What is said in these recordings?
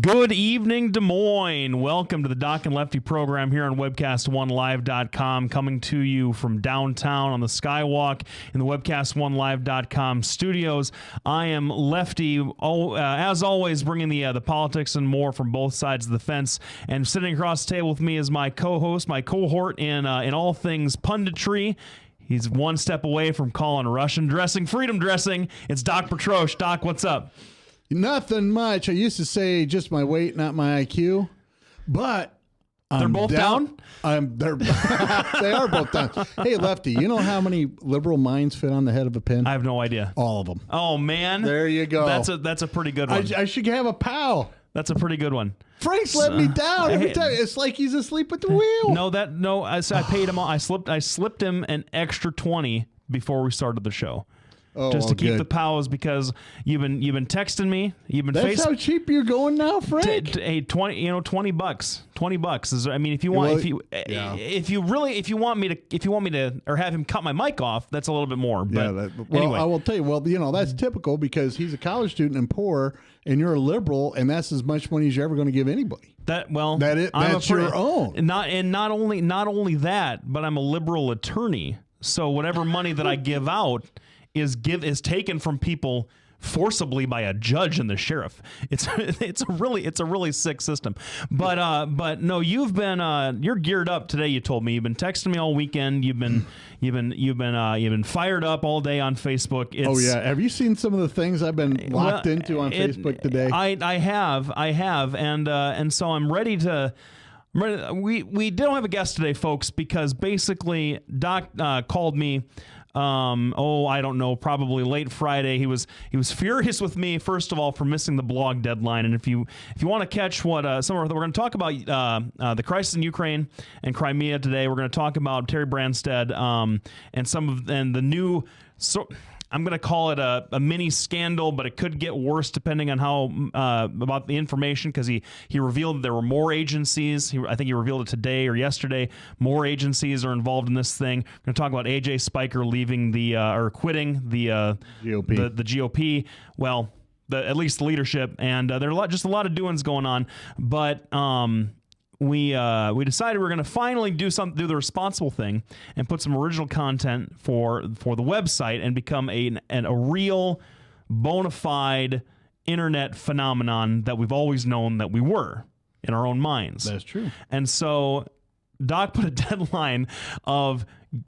Good evening, Des Moines. Welcome to the Doc and Lefty program here on webcast1live.com, coming to you from downtown on the Skywalk in the webcast1live.com studios. I am Lefty, as always, bringing the politics and more from both sides of the fence. And sitting across the table with me is my co-host, my cohort in all things punditry. He's one step away from calling Russian dressing freedom dressing. It's Doc Petrosh. Doc, what's up? Nothing much. I used to say just my weight, not my IQ, but they're both down. They are both down. Hey, Lefty, you know how many liberal minds fit on the head of a pin? I have no idea. All of them. Oh man, there you go. That's a pretty good one. I should have a pal. That's a pretty good one. Frank's let me down every time. It's like he's asleep at the wheel. No. I paid him. I slipped him an extra 20 before we started the show. Just to keep the pals, because you've been texting me. That's how cheap you're going now, Frank. Hey, $20. $20 is. I mean, if you want me to, or have him cut my mic off, that's a little bit more. But anyway, I will tell you. Well, that's typical because he's a college student and poor, and you're a liberal, and that's as much money as you're ever going to give anybody. That's your own. Not only that, but I'm a liberal attorney, so whatever money that I give out is taken from people forcibly by a judge and the sheriff. It's a really sick system. But no, you've been you're geared up today. You told me you've been texting me all weekend. You've been fired up all day on Facebook. Have you seen some of the things I've been locked into on Facebook today? I have, and so I'm ready to. We don't have a guest today, folks, because basically Doc called me. I don't know, probably late Friday. He was furious with me, first of all, for missing the blog deadline. And if you want to catch what we're going to talk about the crisis in Ukraine and Crimea today. We're going to talk about Terry Branstad and the new. I'm going to call it a mini scandal, but it could get worse depending on how about the information, because he revealed that there were more agencies. I think he revealed it today or yesterday. More agencies are involved in this thing. We're going to talk about AJ Spiker leaving or quitting the GOP. The GOP. Well, at least the leadership, and there are just a lot of doings going on. But we decided we're going to finally do the responsible thing and put some original content for the website and become a real bona fide internet phenomenon that we've always known that we were in our own minds. That's true. And so Doc put a deadline of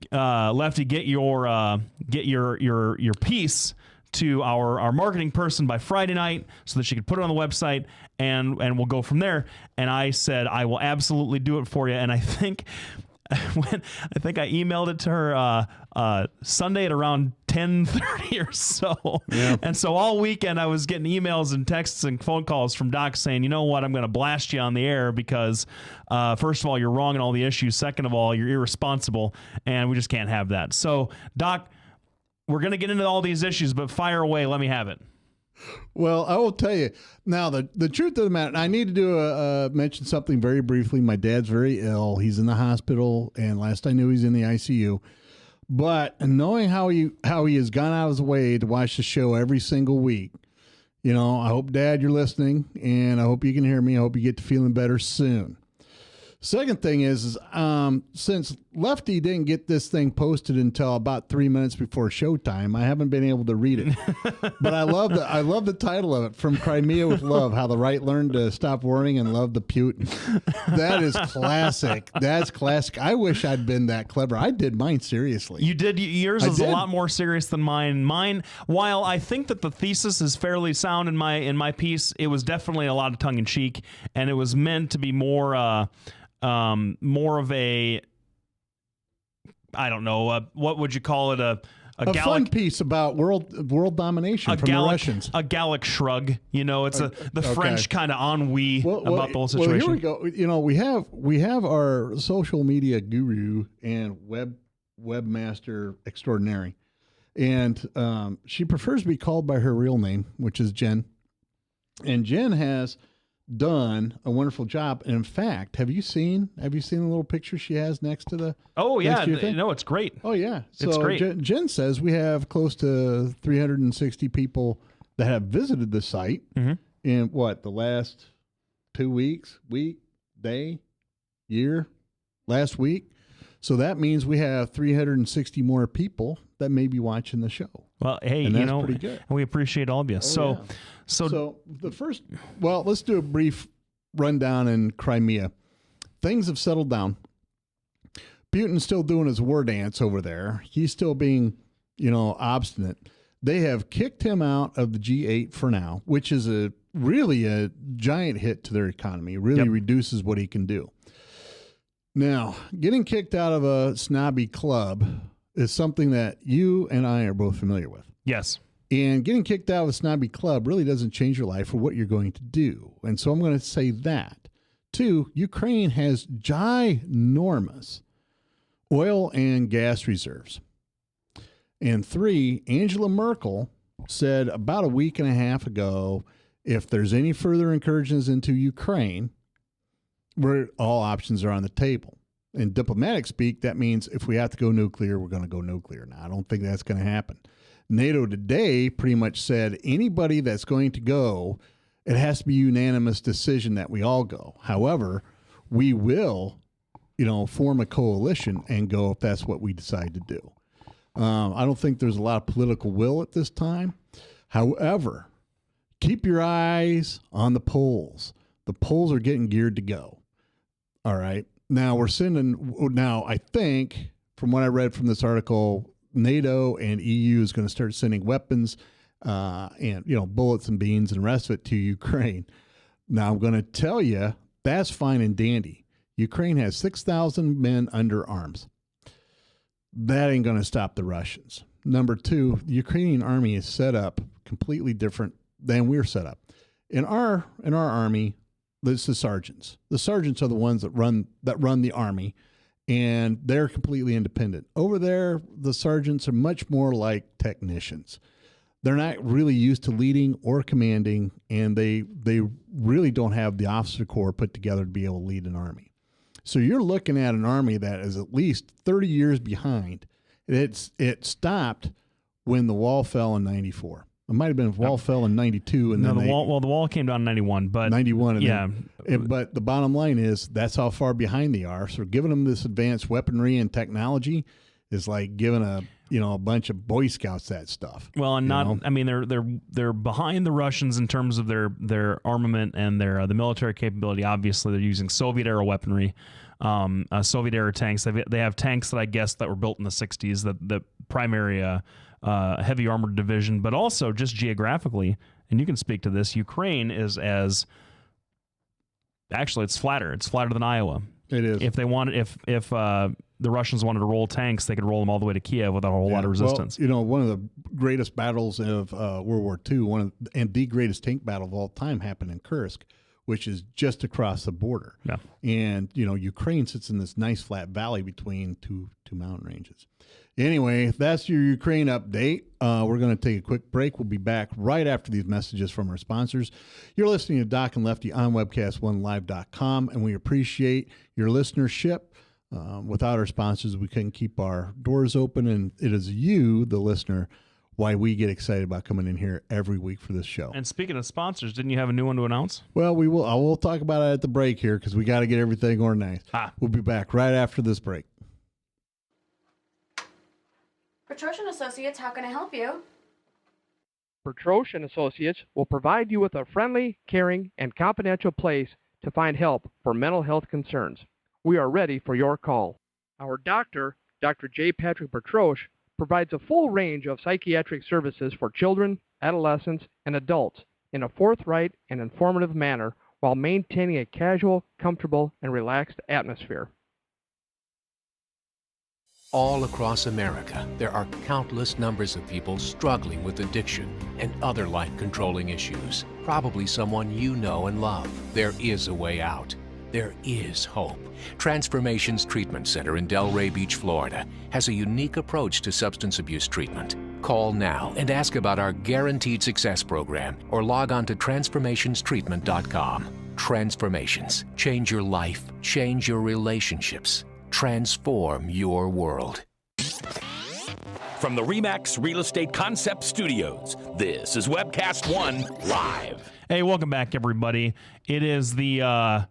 Lefty, get your piece to our marketing person by Friday night so that she could put it on the website, and we'll go from there. And I said, I will absolutely do it for you. And I think I emailed it to her Sunday at around 10:30 or so. Yeah. And so all weekend I was getting emails and texts and phone calls from Doc saying, you know what, I'm going to blast you on the air because first of all, you're wrong in all the issues. Second of all, you're irresponsible, and we just can't have that. So Doc, we're going to get into all these issues, but fire away. Let me have it. Well, I will tell you now the truth of the matter. I need to mention something very briefly. My dad's very ill. He's in the hospital, and last I knew, he's in the ICU. But knowing how he has gone out of his way to watch the show every single week, I hope, Dad, you're listening, and I hope you can hear me. I hope you get to feeling better soon. Second thing is since Lefty didn't get this thing posted until about 3 minutes before showtime, I haven't been able to read it. But I love the title of it, From Crimea with Love, How the Right Learned to Stop Worrying and Love the Putin. That is classic. That's classic. I wish I'd been that clever. I did mine seriously. You did. Yours was a lot more serious than mine. Mine, while I think that the thesis is fairly sound in my piece, it was definitely a lot of tongue in cheek, and it was meant to be more of a, I don't know, what would you call it? A fun piece about world domination from the Russians. A Gallic shrug, it's the French kind of ennui about the whole situation. Well, here we go. We have our social media guru and webmaster extraordinary, and she prefers to be called by her real name, which is Jen. And Jen has done a wonderful job. And in fact, have you seen the little picture she has next to the? Oh yeah, no, it's great. Oh yeah, so it's great. Jen says we have close to 360 people that have visited the site in the last 2 weeks, week, day, year, last week. So that means we have 360 more people that may be watching the show. Well, hey, and that's you know, pretty good. We appreciate all of you. Yeah. So the first, well, let's do a brief rundown in Crimea. Things have settled down. Putin's still doing his war dance over there. He's still being, obstinate. They have kicked him out of the G8 for now, which is really a giant hit to their economy. It really reduces what he can do. Now, getting kicked out of a snobby club is something that you and I are both familiar with. Yes. And getting kicked out of a snobby club really doesn't change your life or what you're going to do. And so I'm going to say that. 2, Ukraine has ginormous oil and gas reserves. And 3, Angela Merkel said about a week and a half ago, if there's any further incursions into Ukraine, all options are on the table. In diplomatic speak, that means if we have to go nuclear, we're going to go nuclear. Now, I don't think that's going to happen. NATO today pretty much said anybody that's going to go, it has to be a unanimous decision that we all go. However, we will, form a coalition and go if that's what we decide to do. I don't think there's a lot of political will at this time. However, keep your eyes on the polls. The polls are getting geared to go. All right. Now I think from what I read from this article, NATO and EU is going to start sending weapons and bullets and beans and the rest of it to Ukraine. Now I'm going to tell you that's fine and dandy. Ukraine has 6,000 men under arms. That ain't going to stop the Russians. Number 2, the Ukrainian army is set up completely different than we're set up. In our army, it's the sergeants. The sergeants are the ones that run the army, and they're completely independent. Over there, the sergeants are much more like technicians. They're not really used to leading or commanding, and they really don't have the officer corps put together to be able to lead an army. So you're looking at an army that is at least 30 years behind. It stopped when the wall fell in 94. It might have been the wall fell in 92. And the wall came down in 91. But 91. But the bottom line is that's how far behind they are. So giving them this advanced weaponry and technology is like giving a bunch of Boy Scouts that stuff. Well, and they're behind the Russians in terms of their armament and the military capability. Obviously, they're using Soviet era weaponry, Soviet era tanks. They have tanks that I guess that were built in the 60s. The primary heavy armored division, but also just geographically, and you can speak to this. Ukraine is it's flatter. It's flatter than Iowa. It is. If they wanted, if the Russians wanted to roll tanks, they could roll them all the way to Kiev without a whole lot of resistance. Well, one of the greatest battles of World War II, and the greatest tank battle of all time happened in Kursk, which is just across the border. Yeah. And, Ukraine sits in this nice flat valley between two mountain ranges. Anyway, that's your Ukraine update. We're going to take a quick break. We'll be back right after these messages from our sponsors. You're listening to Doc and Lefty on webcast1live.com, and we appreciate your listenership. Without our sponsors, we couldn't keep our doors open, and it is you, the listener, why we get excited about coming in here every week for this show. And speaking of sponsors, didn't you have a new one to announce? Well, we will. I will talk about it at the break here because we got to get everything organized. We'll be back right after this break. Petrosian Associates, how can I help you? Petrosh and Associates will provide you with a friendly, caring, and confidential place to find help for mental health concerns. We are ready for your call. Our doctor, Dr. J. Patrick Petrosh, provides a full range of psychiatric services for children, adolescents, and adults in a forthright and informative manner while maintaining a casual, comfortable, and relaxed atmosphere. All across America, there are countless numbers of people struggling with addiction and other life-controlling issues. Probably someone you know and love. There is a way out. There is hope. Transformations Treatment Center in Delray Beach, Florida, has a unique approach to substance abuse treatment. Call now and ask about our Guaranteed Success program or log on to transformationstreatment.com. Transformations. Change your life. Change your relationships. Transform your world. From the RE/MAX Real Estate Concept Studios, this is Webcast 1 Live. Hey, welcome back, everybody. It is the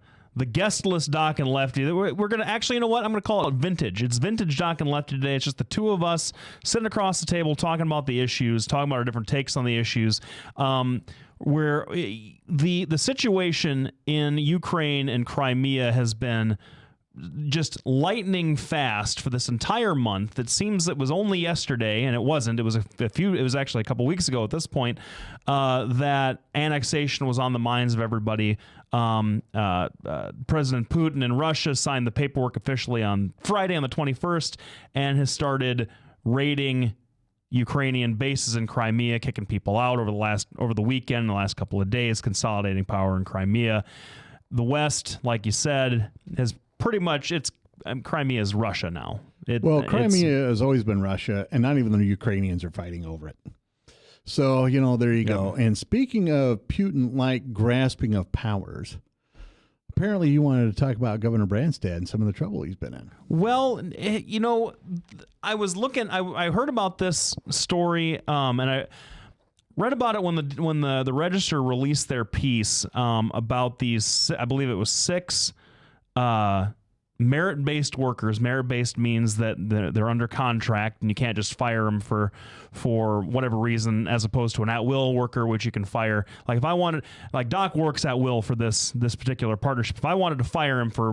guestless Doc and Lefty. We're going to actually, you know what? I'm going to call it vintage. It's vintage Doc and Lefty today. It's just the two of us sitting across the table talking about the issues, talking about our different takes on the issues. Where the situation in Ukraine and Crimea has been just lightning fast for this entire month. It seems it was only yesterday, and it wasn't. It was it was actually a couple weeks ago at this point, that annexation was on the minds of everybody. President Putin in Russia signed the paperwork officially on Friday on the 21st and has started raiding Ukrainian bases in Crimea, kicking people out over the weekend, the last couple of days, consolidating power in Crimea. The West, like you said, has pretty much Crimea is Russia now. Crimea has always been Russia, and not even the Ukrainians are fighting over it. So, there you go. And speaking of Putin-like grasping of powers, apparently you wanted to talk about Governor Branstad and some of the trouble he's been in. Well, I was looking, I heard about this story, and I read about it when the Register released their piece about these, I believe it was 6 merit-based workers. Merit-based means that they're under contract and you can't just fire them for whatever reason, as opposed to an at-will worker, which you can fire. Like if I wanted, like Doc works at will for this particular partnership. If I wanted to fire him for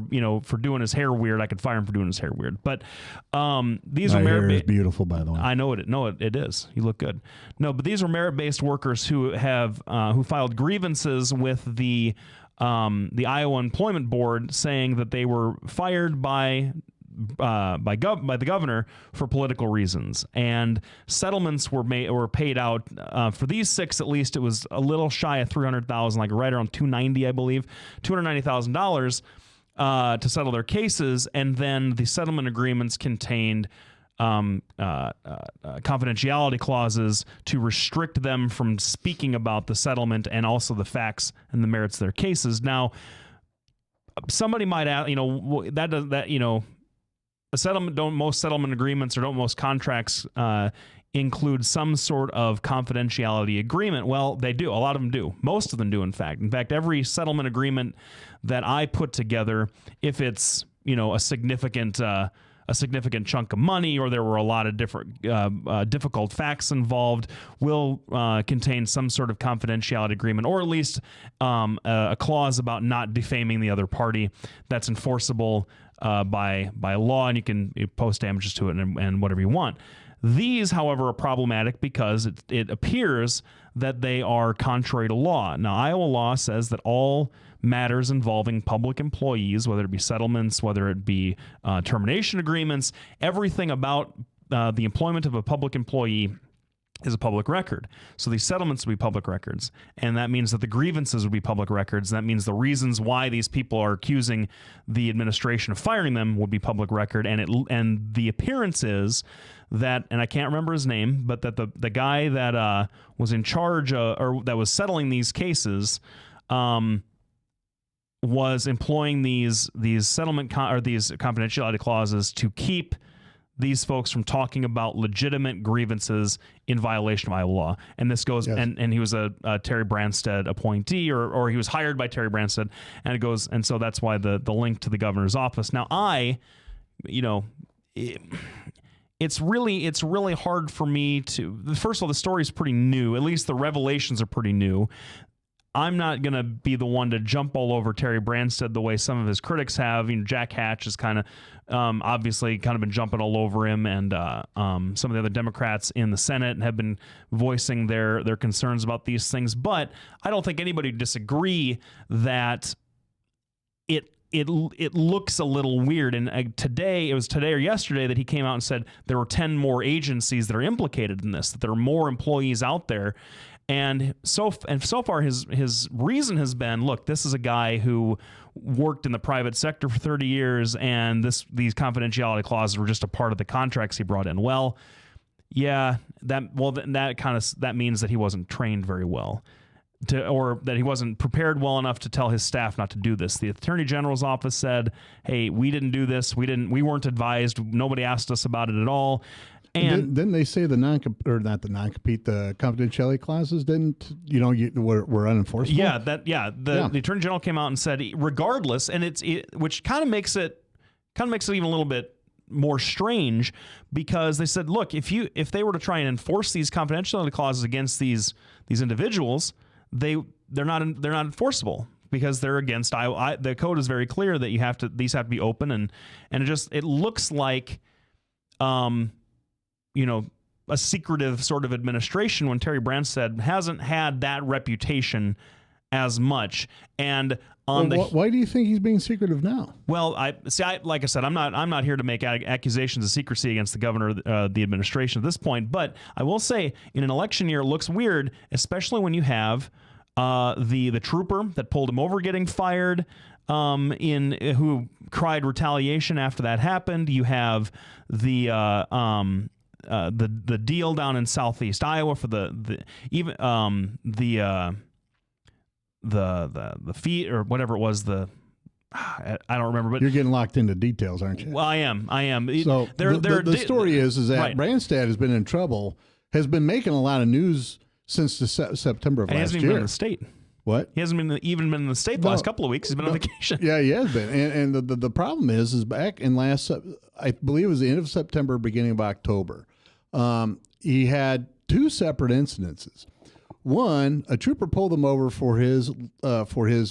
doing his hair weird, I could fire him for doing his hair weird. But these are merit-based. Hair is beautiful, by the way. I know it. No, it is. You look good. No, but these are merit-based workers who have who filed grievances with the Iowa Employment Board, saying that they were fired by the governor for political reasons, and settlements were paid out for these 6. At least it was a little shy of $300,000, like right around $290,000, I believe, $290,000 to settle their cases, and then the settlement agreements contained confidentiality clauses to restrict them from speaking about the settlement and also the facts and the merits of their cases. Now, somebody might ask, most settlement agreements or don't most contracts include some sort of confidentiality agreement? Well, they do. A lot of them do. Most of them do, in fact. In fact, every settlement agreement that I put together, if it's a significant chunk of money, or there were a lot of different difficult facts involved, will contain some sort of confidentiality agreement, or at least a clause about not defaming the other party that's enforceable by law, and you can post damages to it and whatever you want. These, however, are problematic because it appears that they are contrary to law. Now, Iowa law says that all matters involving public employees, whether it be settlements, whether it be termination agreements, everything about the employment of a public employee is a public record. So these settlements would be public records, and that means that the grievances would be public records. And that means the reasons why these people are accusing the administration of firing them would be public record. And the appearance is that, and I can't remember his name, but that the guy that was in charge or that was settling these cases was employing these settlement or these confidentiality clauses to keep these folks from talking about legitimate grievances in violation of Iowa law. And this goes, yes. and he was a Terry Branstad appointee, or he was hired by Terry Branstad, and it goes, and so that's why the link to the governor's office. Now, it's really hard for me to, first of all, the story is pretty new. At least the revelations are pretty new. I'm not going to be the one to jump all over Terry Branstad the way some of his critics have. Jack Hatch has kind of obviously kind of been jumping all over him, and some of the other Democrats in the Senate have been voicing their concerns about these things. But I don't think anybody would disagree that it looks a little weird. And it was today or yesterday that he came out and said there were 10 more agencies that are implicated in this, that there are more employees out there. And so far, his reason has been, look, this is a guy who worked in the private sector for 30 years, and these confidentiality clauses were just a part of the contracts he brought in. Well, yeah, that means that he wasn't trained very well, or that he wasn't prepared well enough to tell his staff not to do this. The Attorney General's office said, "Hey, we didn't do this. We weren't advised. Nobody asked us about it at all." And didn't they say the confidentiality clauses were unenforceable? Yeah, the Attorney General came out and said regardless, and which kind of makes it even a little bit more strange, because they said, look, if they were to try and enforce these confidentiality clauses against these individuals, they're not enforceable, because they're against the code is very clear that these have to be open, and it looks like a secretive sort of administration, when Terry Branstad hasn't had that reputation as much. And why do you think he's being secretive now? Well, like I said, I'm not here to make accusations of secrecy against the governor, the administration at this point. But I will say, in an election year, it looks weird, especially when you have the trooper that pulled him over getting fired, who cried retaliation after that happened. You have the deal down in Southeast Iowa for the fee, or whatever it was, I don't remember, but you're getting locked into details, aren't you? Well, I am. So the story is that right. Branstad has been in trouble, has been making a lot of news since the September of last year. He hasn't even been in the state. What? He hasn't even been in the state the last couple of weeks. He's been on vacation. Yeah, he has been. And the problem is back in I believe it was the end of September, beginning of October, he had two separate incidences. One, a trooper pulled him over for his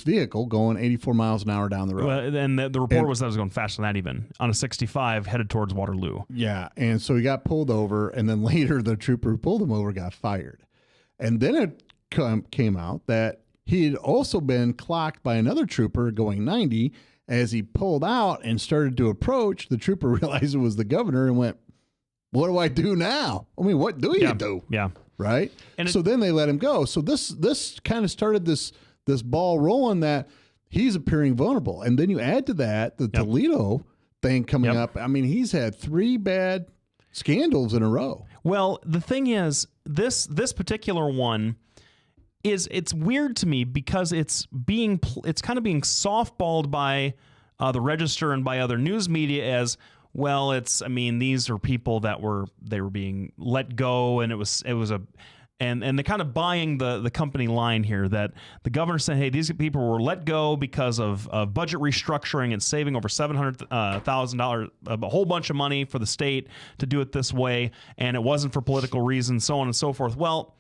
vehicle going 84 miles an hour down the road. Well, and the report was that it was going faster than that, even on a 65 headed towards Waterloo. Yeah, and so he got pulled over, and then later the trooper who pulled him over got fired. And then it came out that he had also been clocked by another trooper going 90. As he pulled out and started to approach, the trooper realized it was the governor and went, "What do I do now? I mean, what do you do?" Yeah. Right. And so then they let him go. So this kind of started this ball rolling that he's appearing vulnerable. And then you add to that the Toledo thing coming up. I mean, he's had 3 bad scandals in a row. Well, the thing is, this particular one it's weird to me, because it's kind of being softballed by the Register and by other news media as, well, these are people that were being let go, and and they're kind of buying the company line here that the governor said, hey, these people were let go because of budget restructuring and saving over $700,000, a whole bunch of money for the state to do it this way, and it wasn't for political reasons, so on and so forth. Well,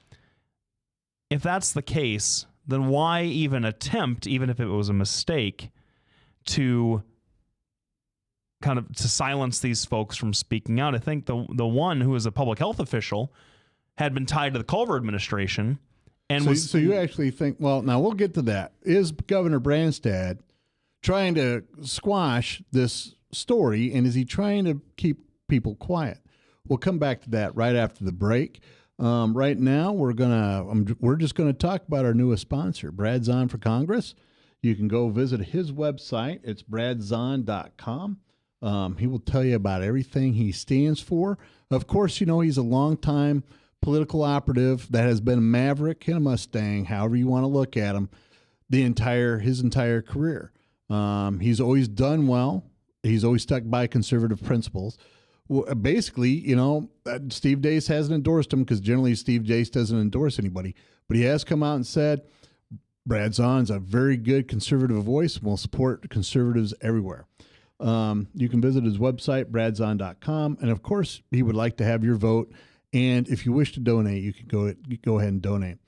if that's the case, then why even attempt, even if it was a mistake, to silence these folks from speaking out? I think the one who was a public health official had been tied to the Culver administration, and so you actually think, well, now we'll get to that. Is Governor Branstad trying to squash this story, and is he trying to keep people quiet? We'll come back to that right after the break. Right now, we're just gonna talk about our newest sponsor, Brad Zahn for Congress. You can go visit his website. It's bradzahn.com. He will tell you about everything he stands for. Of course, he's a longtime political operative that has been a maverick and a Mustang, however you want to look at him, his entire career. He's always done well. He's always stuck by conservative principles. Basically, Steve Deace hasn't endorsed him, because generally Steve Deace doesn't endorse anybody. But he has come out and said Brad Zahn's a very good conservative voice and will support conservatives everywhere. You can visit his website, bradzahn.com. And, of course, he would like to have your vote. And if you wish to donate, you can go ahead and donate.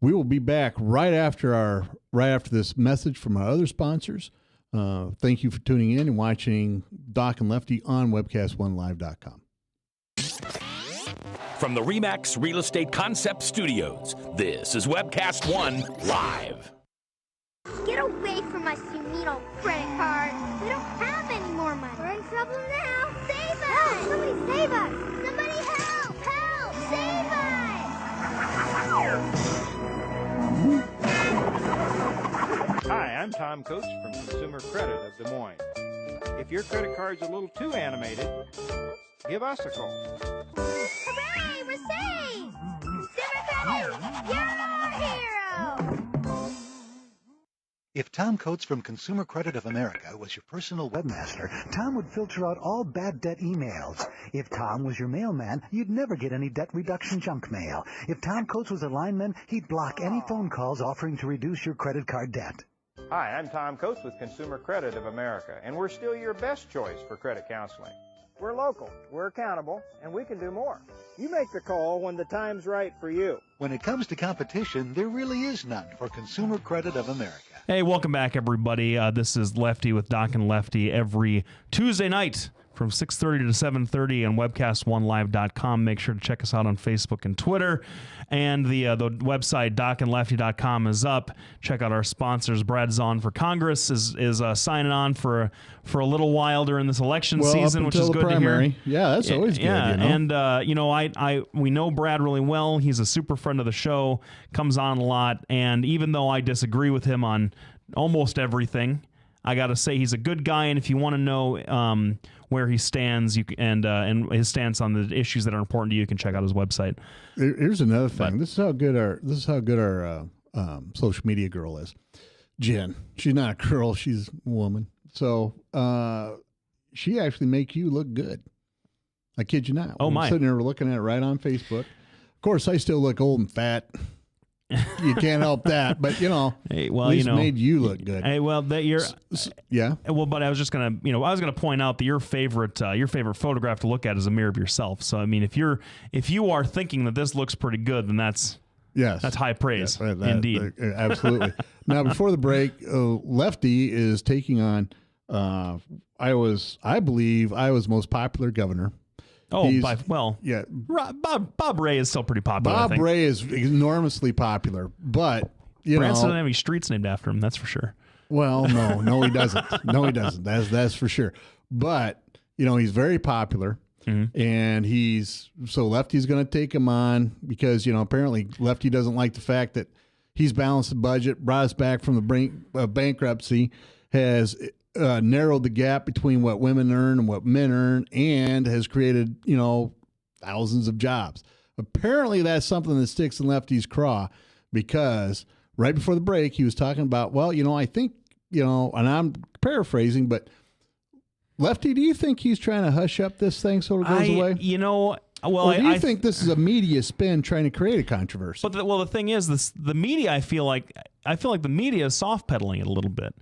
We will be back right after this message from our other sponsors. Thank you for tuning in and watching Doc and Lefty on webcast1live.com. From the RE/MAX Real Estate Concept Studios, this is Webcast 1 Live. Get away from us, you mean old credit card. We don't have any more money. We're in trouble now. Save us! Help! Somebody save us! Somebody help! Help! Save us! Hi, I'm Tom Coates from Consumer Credit of Des Moines. If your credit card's a little too animated, give us a call. Hooray! We're saved! Consumer Credit! You're our hero! If Tom Coates from Consumer Credit of America was your personal webmaster, Tom would filter out all bad debt emails. If Tom was your mailman, you'd never get any debt reduction junk mail. If Tom Coates was a lineman, he'd block any phone calls offering to reduce your credit card debt. Hi, I'm Tom Coates with Consumer Credit of America, and we're still your best choice for credit counseling. We're local, we're accountable, and we can do more. You make the call when the time's right for you. When it comes to competition, there really is none for Consumer Credit of America. Hey, welcome back, everybody. This is Lefty with Doc and Lefty every Tuesday night from 6:30 to 7:30 on webcast1live.com. Make sure to check us out on Facebook and Twitter. And the website, docandlefty.com, is up. Check out our sponsors. Brad Zahn for Congress is signing on for a little while during this election season, which is good primary. to hear. Yeah, that's always good. Yeah, you know? and we know Brad really well. He's a super friend of the show, comes on a lot, and even though I disagree with him on almost everything, I got to say he's a good guy, and if you want to know where he stands, and his stance on the issues that are important to you, can check out his website. Here's another thing. This is how good our social media girl is, Jen. She's not a girl; she's a woman. So she actually make you look good. I kid you not. Oh my! I'm sitting there looking at it right on Facebook. Of course, I still look old and fat. You can't help that, but hey, well, at least made you look good. Hey, well, that you're, yeah. Well, but I was just gonna, I was gonna point out that your favorite photograph to look at is a mirror of yourself. So, I mean, if you are thinking that this looks pretty good, then that's high praise, indeed. Absolutely. Now, before the break, Lefty is taking on. I believe Iowa's most popular governor. Oh, yeah. Bob Ray is still pretty popular. Bob Ray is enormously popular, but Branstad doesn't have any streets named after him. That's for sure. Well, no, he doesn't. No, he doesn't. That's for sure. But he's very popular, and so Lefty's going to take him on because apparently Lefty doesn't like the fact that he's balanced the budget, brought us back from the brink of bankruptcy, has narrowed the gap between what women earn and what men earn, and has created, thousands of jobs. Apparently, that's something that sticks in Lefty's craw, because right before the break, he was talking about, I think, and I'm paraphrasing, but Lefty, do you think he's trying to hush up this thing so it goes away? Or do you think this is a media spin trying to create a controversy? But the thing is, the media, I feel like the media is soft pedaling it a little bit.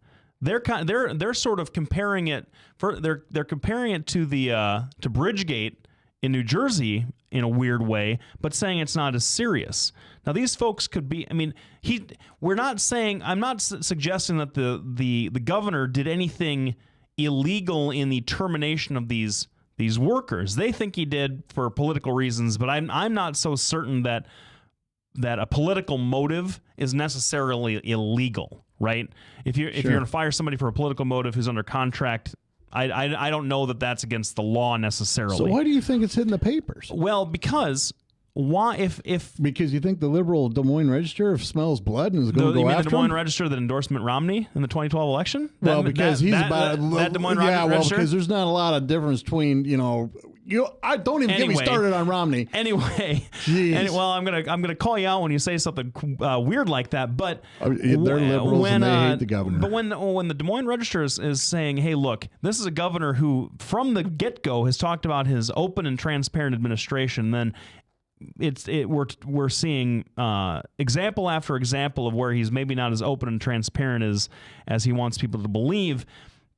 They're sort of comparing it they're comparing it to to Bridgegate in New Jersey in a weird way, but saying it's not as serious. Now these folks could be. I mean, I'm not suggesting that the governor did anything illegal in the termination of these workers. They think he did for political reasons, but I'm not so certain that a political motive is necessarily illegal. Right? If you're going to fire somebody for a political motive who's under contract, I don't know that that's against the law necessarily. So why do you think it's hitting the papers? Well, because because you think the liberal Des Moines Register smells blood and is going to go after the Des Moines him? Register that endorsed Mitt Romney in the 2012 election? Because he's about that Des Moines Register. Well, because there's not a lot of difference between I don't even get me started on Romney. Anyway, I'm gonna call you out when you say something weird like that. But they're liberals and they hate the governor. But when the Des Moines Register is saying, "Hey, look, this is a governor who from the get-go has talked about his open and transparent administration," then we're seeing example after example of where he's maybe not as open and transparent as he wants people to believe.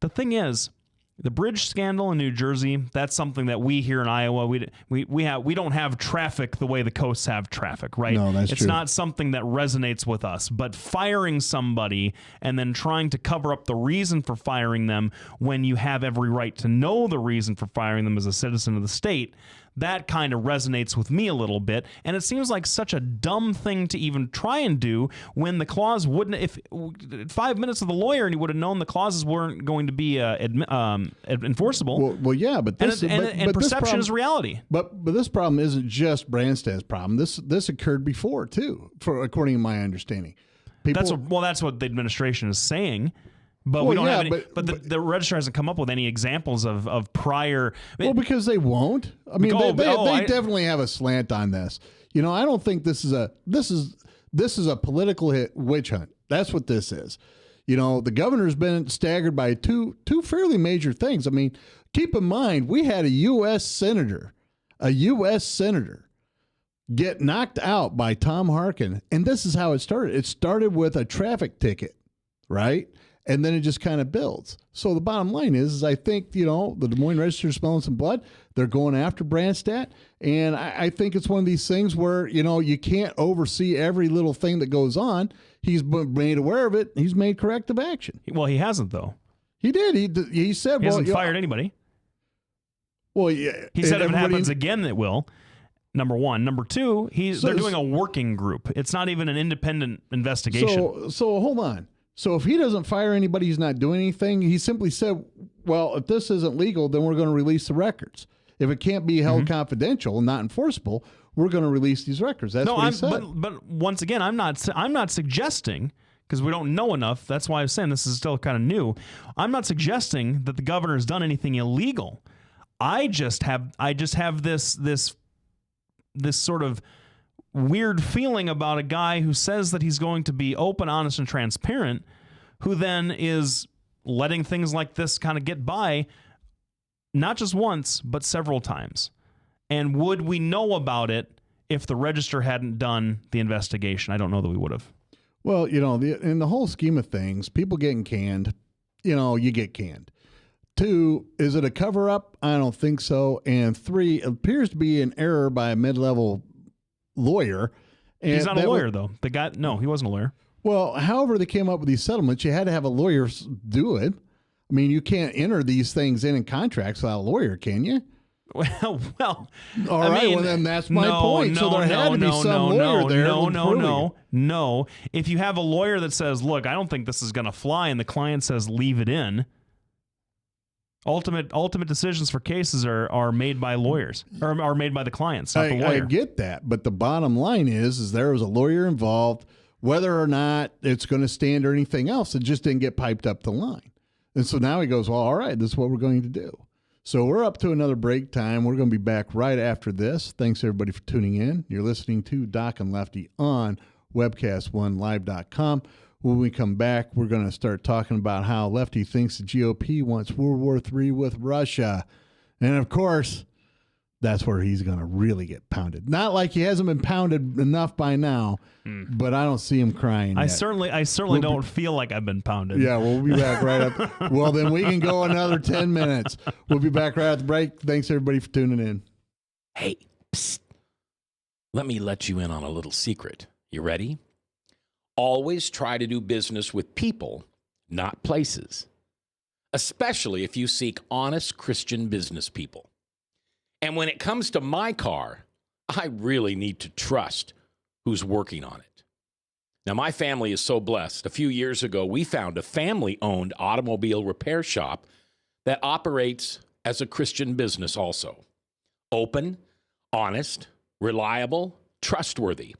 The thing is, the bridge scandal in New Jersey, that's something that we here in Iowa, we don't have traffic the way the coasts have traffic, right? No, that's true. It's not something that resonates with us. But firing somebody and then trying to cover up the reason for firing them when you have every right to know the reason for firing them as a citizen of the state, that kind of resonates with me a little bit. And it seems like such a dumb thing to even try and do when the clause wouldn't, if 5 minutes of the lawyer and he would have known the clauses weren't going to be enforceable. Well, yeah, but this but perception is reality. But this problem isn't just Branstad's problem. This occurred before too, according to my understanding. That's what the administration is saying. But we don't have any. But the register hasn't come up with any examples of prior. Well, because they won't. I mean, they definitely have a slant on this. I don't think this is a political witch hunt. That's what this is. You know, the governor's been staggered by two fairly major things. I mean, keep in mind, we had a U.S. senator get knocked out by Tom Harkin. And this is how it started. It started with a traffic ticket, right? And then it just kind of builds. So the bottom line is I think, you know, the Des Moines Register is smelling some blood. They're going after Branstad. And I think it's one of these things where, you know, you can't oversee every little thing that goes on. He's been made aware of it. He's made corrective action. Well, he hasn't, though. He did. He said, he hasn't fired anybody. Well, yeah. He said if it happens again, it will. Number one. Number two, they're doing a working group. It's not even an independent investigation. So hold on. So if he doesn't fire anybody, he's not doing anything. He simply said, well, if this isn't legal, then we're going to release the records. If it can't be held confidential and not enforceable, we're going to release these records. That's what he said. But once again, I'm not suggesting, because we don't know enough. That's why I'm saying this is still kind of new. I'm not suggesting that the governor's done anything illegal. I just have this sort of weird feeling about a guy who says that he's going to be open, honest, and transparent, who then is letting things like this kind of get by, not just once, but several times. And would we know about it if the Register hadn't done the investigation? I don't know that we would have. Well, you know, in the whole scheme of things, people getting canned, you know, you get canned. 2, is it a cover-up? I don't think so. And 3, it appears to be an error by a mid-level lawyer. And he's not a lawyer, though. The guy, no, he wasn't a lawyer. Well, however they came up with these settlements, you had to have a lawyer do it. I mean, you can't enter these things in contracts without a lawyer, can you? Well. All right, well, then that's my point. So there had to be some lawyer there. No. If you have a lawyer that says, look, I don't think this is going to fly, and the client says, leave it in, ultimate decisions for cases are made by lawyers, or are made by the clients, not the lawyer. I get that, but the bottom line is there was a lawyer involved. Whether or not it's going to stand or anything else, it just didn't get piped up the line. And so now he goes, well, all right, this is what we're going to do. So we're up to another break time. We're going to be back right after this. Thanks, everybody, for tuning in. You're listening to Doc and Lefty on webcast1live.com. When we come back, we're going to start talking about how Lefty thinks the GOP wants World War III with Russia. And, of course, that's where he's going to really get pounded. Not like he hasn't been pounded enough by now, but I don't see him crying I yet. certainly don't feel like I've been pounded. Yeah, we'll be back right up. Well, then we can go another 10 minutes. We'll be back right at the break. Thanks, everybody, for tuning in. Hey, psst. Let me let you in on a little secret. You ready? Always try to do business with people, not places, especially if you seek honest Christian business people. And when it comes to my car, I really need to trust who's working on it. Now, my family is so blessed. A few years ago, we found a family-owned automobile repair shop that operates as a Christian business also. Open, honest, reliable, trustworthy.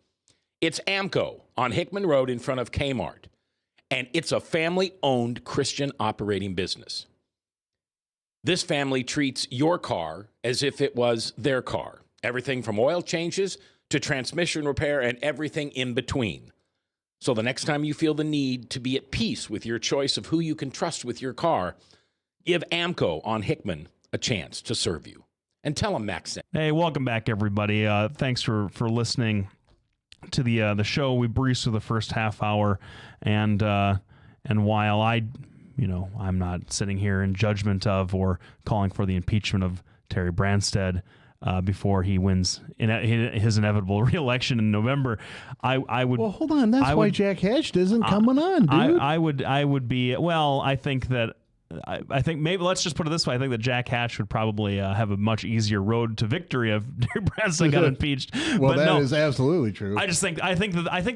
It's AMCO on Hickman Road in front of Kmart, and it's a family-owned Christian operating business. This family treats your car as if it was their car. Everything from oil changes to transmission repair and everything in between. So the next time you feel the need to be at peace with your choice of who you can trust with your car, give AMCO on Hickman a chance to serve you. And tell them Max sent. Hey, welcome back, everybody. Thanks for listening to the show. We breezed through the first half hour, and while I'm not sitting here in judgment of or calling for the impeachment of Terry Branstad before he wins his inevitable reelection in November, I would. Well, hold on. That's why Jack Hatch isn't coming on, dude. I would be. Well, I think that. I think maybe let's just put it this way. I think that Jack Hatch would probably have a much easier road to victory if Terry Branstad got impeached. Well, that is absolutely true. I think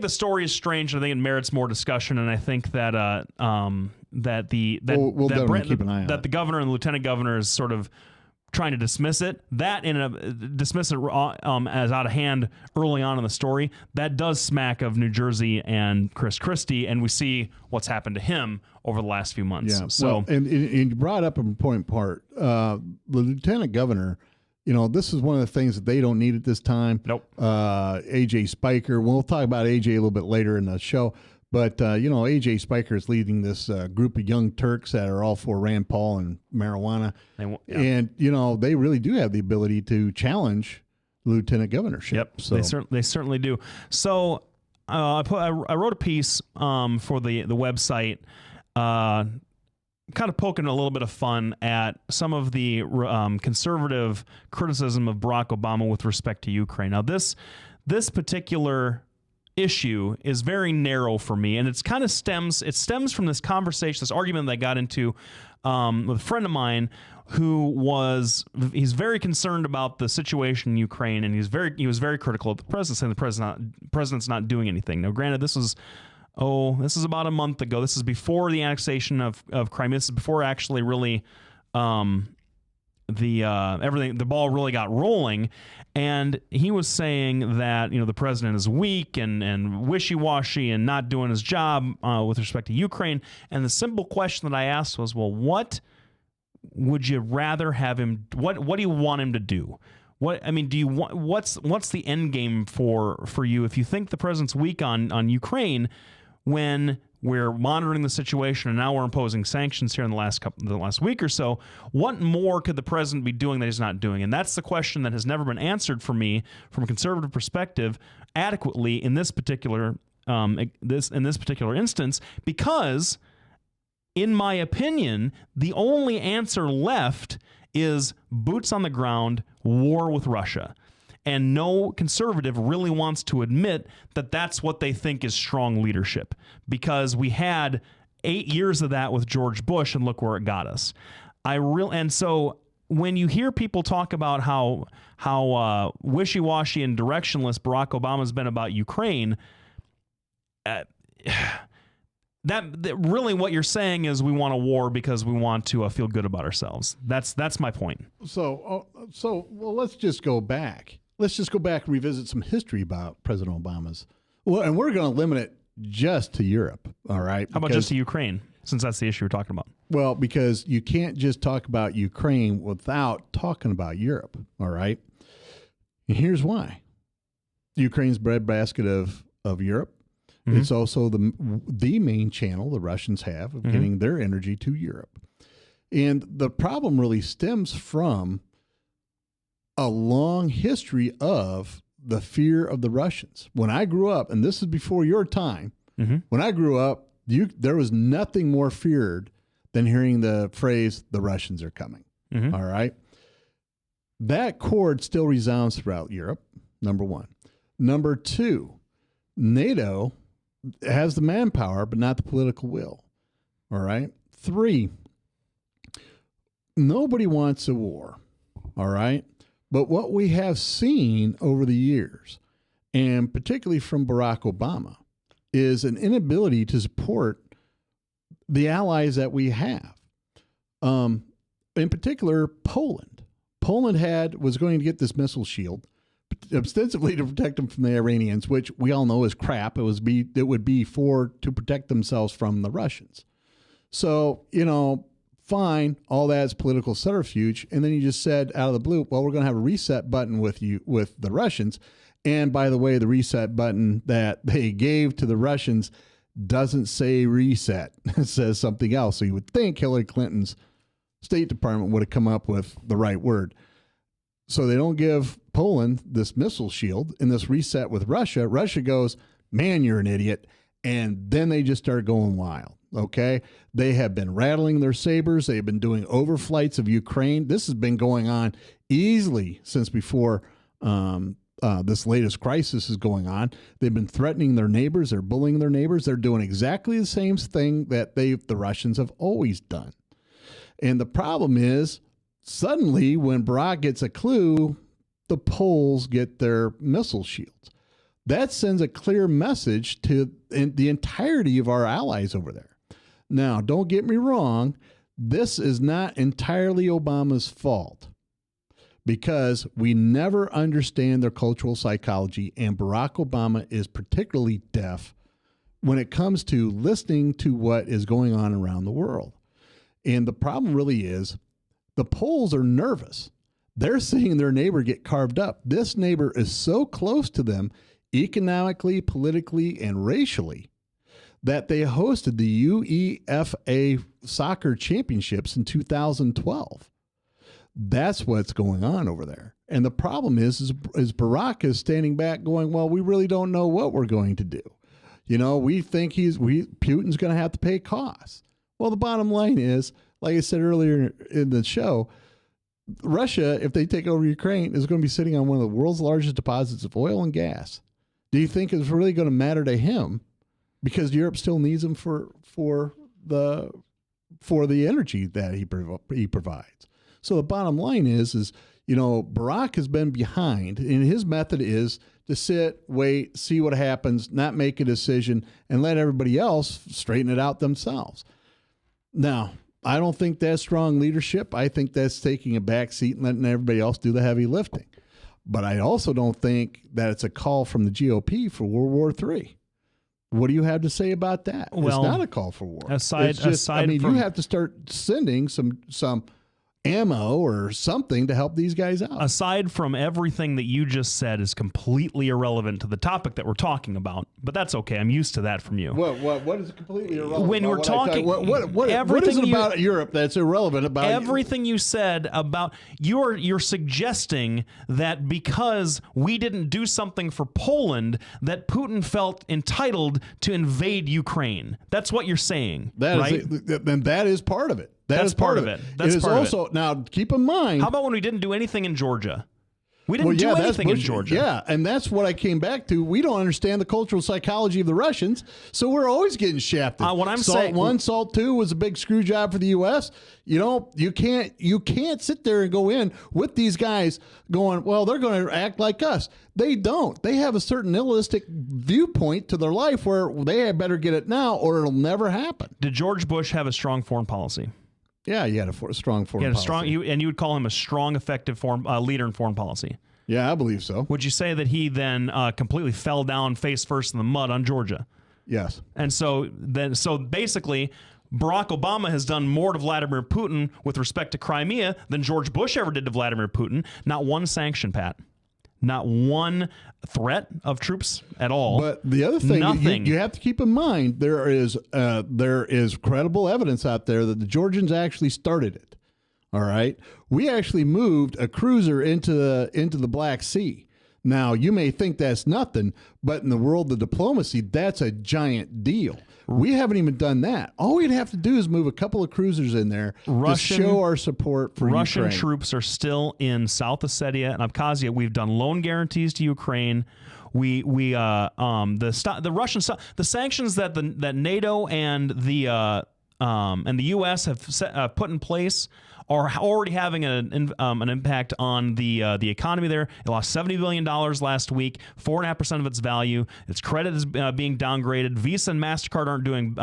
the story is strange, and I think it merits more discussion. And I think that we'll definitely keep an eye on that the governor and the lieutenant governor is sort of trying to dismiss it. Dismiss it as out of hand early on in the story. That does smack of New Jersey and Chris Christie, and we see what's happened to him over the last few months. Yeah. So, and you brought up an important part. The lieutenant governor, this is one of the things that they don't need at this time. Nope. AJ Spiker. We'll talk about AJ a little bit later in the show. But, A.J. Spiker is leading this group of young Turks that are all for Rand Paul and marijuana. And, they really do have the ability to challenge lieutenant governorship. Yep, So they certainly do. So I wrote a piece for the website, kind of poking a little bit of fun at some of the conservative criticism of Barack Obama with respect to Ukraine. Now, this particular issue is very narrow for me, and it stems from this conversation, this argument that I got into with a friend of mine he's very concerned about the situation in Ukraine, and he was very critical of the president, saying the president's not doing anything. Now, granted, this is about a month ago. This is before the annexation of Crimea. This is before actually really the ball really got rolling. And he was saying that, the president is weak and wishy-washy and not doing his job with respect to Ukraine. And the simple question that I asked was, well, what would you rather have him? What do you want him to do? Do you want what's the end game for you if you think the president's weak on Ukraine when we're monitoring the situation and now we're imposing sanctions here in the last week or so? What more could the president be doing that he's not doing? And that's the question that has never been answered for me from a conservative perspective adequately in this particular instance, because in my opinion, the only answer left is boots on the ground, war with Russia. And no conservative really wants to admit that that's what they think is strong leadership, because we had 8 years of that with George Bush, and look where it got us. And so when you hear people talk about how wishy-washy and directionless Barack Obama's been about Ukraine, that really what you're saying is we want a war because we want to feel good about ourselves. That's my point. So let's just go back. Let's just go back and revisit some history about President Obama's. Well, and we're going to limit it just to Europe, all right? How about just to Ukraine, since that's the issue we're talking about? Well, because you can't just talk about Ukraine without talking about Europe, all right? And here's why. Ukraine's breadbasket of Europe. Mm-hmm. It's also the main channel the Russians have of getting their energy to Europe. And the problem really stems from a long history of the fear of the Russians. When I grew up, and this is before your time, when I grew up, there was nothing more feared than hearing the phrase, the Russians are coming. All right? That chord still resounds throughout Europe, number one. Number two, NATO has the manpower, but not the political will. All right? Three, nobody wants a war. All right? But what we have seen over the years, and particularly from Barack Obama, is an inability to support the allies that we have. In particular, Poland. Poland was going to get this missile shield ostensibly to protect them from the Iranians, which we all know is crap. It would be to protect themselves from the Russians. So, fine, all that's political subterfuge. And then you just said out of the blue, well, we're going to have a reset button with the Russians. And by the way, the reset button that they gave to the Russians doesn't say reset. It says something else. So you would think Hillary Clinton's State Department would have come up with the right word. So they don't give Poland this missile shield and this reset with Russia. Russia goes, man, you're an idiot. And then they just start going wild. Okay. They have been rattling their sabers. They've been doing overflights of Ukraine. This has been going on easily since before this latest crisis is going on. They've been threatening their neighbors. They're bullying their neighbors. They're doing exactly the same thing that the Russians have always done. And the problem is, suddenly when Barack gets a clue, the Poles get their missile shields. That sends a clear message to the entirety of our allies over there. Now, don't get me wrong. This is not entirely Obama's fault, because we never understand their cultural psychology, and Barack Obama is particularly deaf when it comes to listening to what is going on around the world. And the problem really is the Poles are nervous. They're seeing their neighbor get carved up. This neighbor is so close to them economically, politically, and racially that they hosted the UEFA soccer championships in 2012. That's what's going on over there. And the problem is Barack is standing back going, well, we really don't know what we're going to do. You know, we think Putin's going to have to pay costs. Well, the bottom line is, like I said earlier in the show, Russia, if they take over Ukraine, is going to be sitting on one of the world's largest deposits of oil and gas. Do you think it's really going to matter to him because Europe still needs him for the energy that he provides? So the bottom line is Barack has been behind, and his method is to sit, wait, see what happens, not make a decision, and let everybody else straighten it out themselves. Now, I don't think that's strong leadership. I think that's taking a back seat and letting everybody else do the heavy lifting. But I also don't think that it's a call from the GOP for World War III. What do you have to say about that? Well, it's not a call for war. You have to start sending some ammo or something to help these guys out. Aside from everything that you just said is completely irrelevant to the topic that we're talking about, but that's okay. I'm used to that from you. What is completely irrelevant? When we're talking, what is it about Europe that's irrelevant about everything you said about you're suggesting that because we didn't do something for Poland, that Putin felt entitled to invade Ukraine. That's what you're saying, right? And that is part of it. That's part of it. That's part of it. Now, keep in mind. How about when we didn't do anything in Georgia? We didn't do anything in Georgia. Yeah, and that's what I came back to. We don't understand the cultural psychology of the Russians, so we're always getting shafted. What I'm Salt saying, 1, Salt 2 was a big screw job for the U.S. You know, you can't sit there and go in with these guys going, well, they're going to act like us. They don't. They have a certain nihilistic viewpoint to their life where they had better get it now or it'll never happen. Did George Bush have a strong foreign policy? Yeah, he had a strong foreign policy. You would call him a strong, effective leader in foreign policy. Yeah, I believe so. Would you say that he then completely fell down face first in the mud on Georgia? Yes. And so basically, Barack Obama has done more to Vladimir Putin with respect to Crimea than George Bush ever did to Vladimir Putin. Not one sanction, Pat. Not one threat of troops at all. But the other thing you have to keep in mind, there is credible evidence out there that the Georgians actually started it. All right, we actually moved a cruiser into the Black Sea. Now, you may think that's nothing, but in the world of diplomacy, that's a giant deal. We haven't even done that. All we'd have to do is move a couple of cruisers in there to show our support for Russian Ukraine. Troops are still in South Ossetia and Abkhazia. We've done loan guarantees to Ukraine. The sanctions that NATO and the U.S. have put in place are already having an impact on the economy there. It lost $70 billion last week, 4.5% of its value. Its credit is being downgraded. Visa and MasterCard aren't doing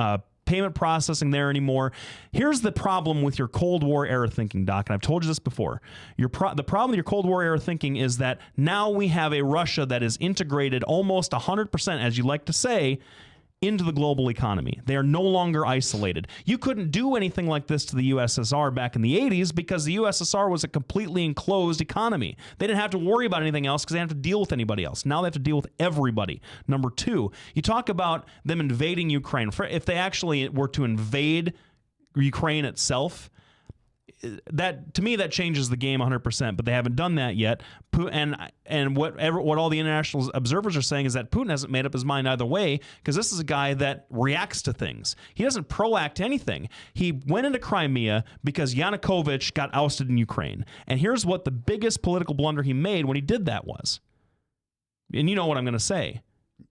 payment processing there anymore. Here's the problem with your Cold War era thinking, Doc, and I've told you this before. The problem with your Cold War era thinking is that now we have a Russia that is integrated almost 100%, as you like to say, into the global economy. They are no longer isolated. You couldn't do anything like this to the USSR back in the 80s because the USSR was a completely enclosed economy. They didn't have to worry about anything else because they didn't have to deal with anybody else. Now they have to deal with everybody. Number two, you talk about them invading Ukraine. If they actually were to invade Ukraine itself, that to me that changes the game 100%, but they haven't done that yet. And what all the international observers are saying is that Putin hasn't made up his mind either way, because this is a guy that reacts to things. He doesn't proact anything. He went into Crimea because Yanukovych got ousted in Ukraine. And here's what the biggest political blunder he made when he did that was. And you know what I'm going to say.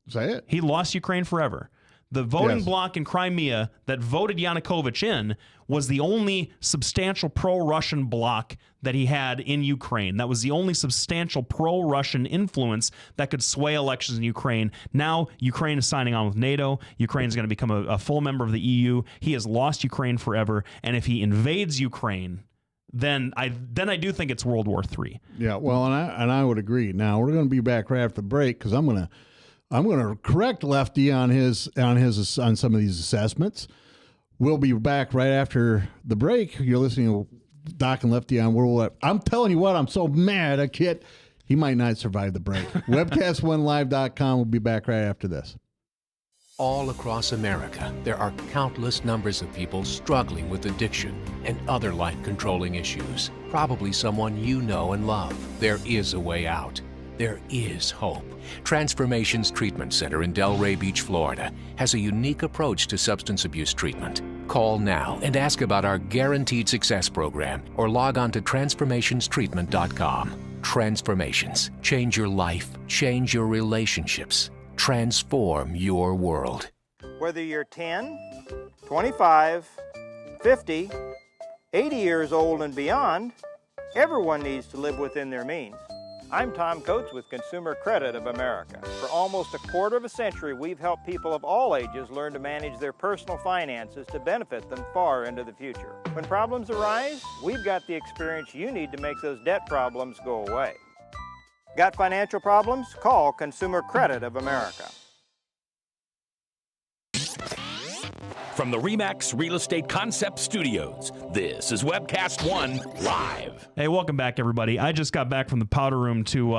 Say it. He lost Ukraine forever. The voting bloc in Crimea that voted Yanukovych in was the only substantial pro-Russian bloc that he had in Ukraine. That was the only substantial pro-Russian influence that could sway elections in Ukraine. Now Ukraine is signing on with NATO. Ukraine is going to become a full member of the EU. He has lost Ukraine forever. And if he invades Ukraine, then I do think it's World War III. Yeah, well, and I would agree. Now we're going to be back right after the break because I'm going to correct Lefty on some of these assessments. We'll be back right after the break. You're listening to Doc and Lefty on World. I'm telling you what, I'm so mad at Kit. He might not survive the break. Webcast1live.com. We'll be back right after this. All across America, there are countless numbers of people struggling with addiction and other life-controlling issues. Probably someone you know and love. There is a way out. There is hope. Transformations Treatment Center in Delray Beach, Florida, has a unique approach to substance abuse treatment. Call now and ask about our Guaranteed Success program or log on to transformationstreatment.com. Transformations. Change your life, change your relationships, transform your world. Whether you're 10, 25, 50, 80 years old and beyond, everyone needs to live within their means. I'm Tom Coates with Consumer Credit of America. For almost a quarter of a century, we've helped people of all ages learn to manage their personal finances to benefit them far into the future. When problems arise, we've got the experience you need to make those debt problems go away. Got financial problems? Call Consumer Credit of America. From the RE/MAX Real Estate Concept Studios, this is Webcast 1 Live. Hey, welcome back, everybody. I just got back from the powder room to